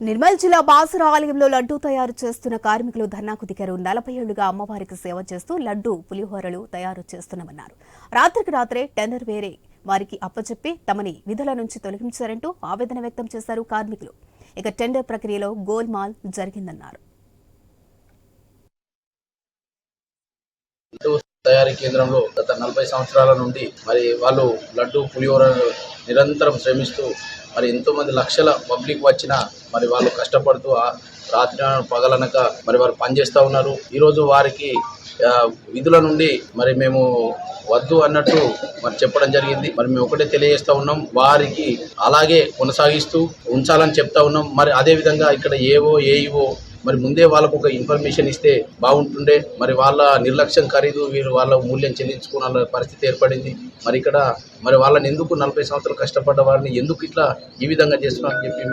నిర్మల్ జిల్లా బాసర ఆలయంలో లడ్డూ తయారు చేస్తున్న కార్మికులు ధర్నాకు దిగారు. 40 ఏళ్లుగా అమ్మవారికి సేవ చేస్తూ లడ్డూ పులిహోరలు తయారు చేస్తున్నామన్నారు. రాత్రికి రాత్రే టెండర్ వేరే వారికి అప్పచెప్పి తమని విధుల నుంచి తొలగించారంటూ ఆవేదన వ్యక్తం చేశారు కార్మికులు. ఇక టెండర్ ప్రక్రియలో గోల్మాల్ జరిగిందన్నారు. తయారీ కేంద్రంలో గత 40 సంవత్సరాల నుండి మరి వాళ్ళు లడ్డు పులిహోర నిరంతరం శ్రమిస్తూ మరి ఎంతో మంది లక్షల పబ్లిక్ వచ్చినా మరి వాళ్ళు కష్టపడుతూ రాత్రి పగలనక మరి వారు పనిచేస్తూ ఉన్నారు. ఈరోజు వారికి విధుల నుండి మరి మేము వద్దు అన్నట్టు మరి చెప్పడం జరిగింది. మరి మేము ఒకటే తెలియజేస్తూ ఉన్నాం, వారికి అలాగే కొనసాగిస్తూ ఉంచాలని చెప్తా ఉన్నాం. మరి అదేవిధంగా ఇక్కడ ఏఈఓ మరి ముందే వాళ్ళకు ఒక ఇన్ఫర్మేషన్ ఇస్తే బాగుంటుండే. మరి వాళ్ళ నిర్లక్ష్యం ఖరీదు వీరు వాళ్ళ మూల్యం చెల్లించుకున్న పరిస్థితి ఏర్పడింది. మరి ఇక్కడ మరి వాళ్ళని ఎందుకు 40 సంవత్సరాలు కష్టపడ్డ వారిని ఎందుకు ఇట్లా ఈ విధంగా చేస్తున్నామని చెప్పి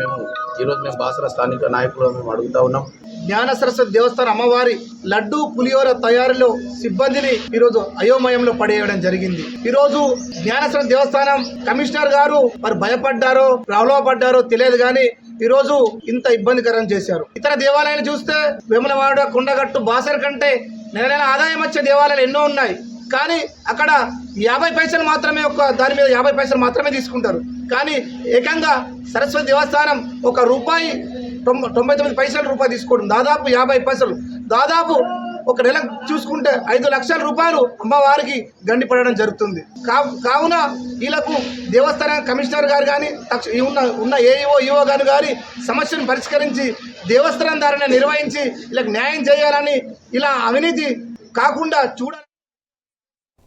ఈరోజు మేము బాసర స్థానిక నాయకులు మేము అడుగుతా ఉన్నాం. జ్ఞాన సరస్వతి దేవస్థానం అమ్మవారి లడ్డు పులిహోర తయారీలో సిబ్బందిని ఈరోజు అయోమయంలో పడేయడం జరిగింది. ఈరోజు జ్ఞాన సరస్వతి దేవస్థానం కమిషనర్ గారు మరి భయపడ్డారో ప్రలోభపడ్డారో తెలియదు కానీ ఈరోజు ఇంత ఇబ్బందికరం చేశారు. ఇతర దేవాలయాలు చూస్తే వేములవాడ, కొండగట్టు, బాసర కంటే నెల నెల ఆదాయం వచ్చే దేవాలయాలు ఎన్నో ఉన్నాయి. కానీ అక్కడ 50 పైసలు మాత్రమే దాని మీద 50 పైసలు మాత్రమే తీసుకుంటారు. కానీ ఏకంగా సరస్వతి దేవస్థానం ₹1 99 పైసలు తీసుకోవడం, దాదాపు 50 పైసలు, దాదాపు ఒక నెల చూసుకుంటే 5 లక్షల రూపాయలు అమ్మవారికి గండిపడడం జరుగుతుంది. కావున వీళ్ళకు దేవస్థానం కమిషనర్ గారు కానీ ఉన్న ఏఈఓ గారు సమస్యను పరిష్కరించి దేవస్థానం దారిని నిర్వహించి వీళ్ళకి న్యాయం చేయాలని, ఇలా అవినీతి కాకుండా చూడాలి.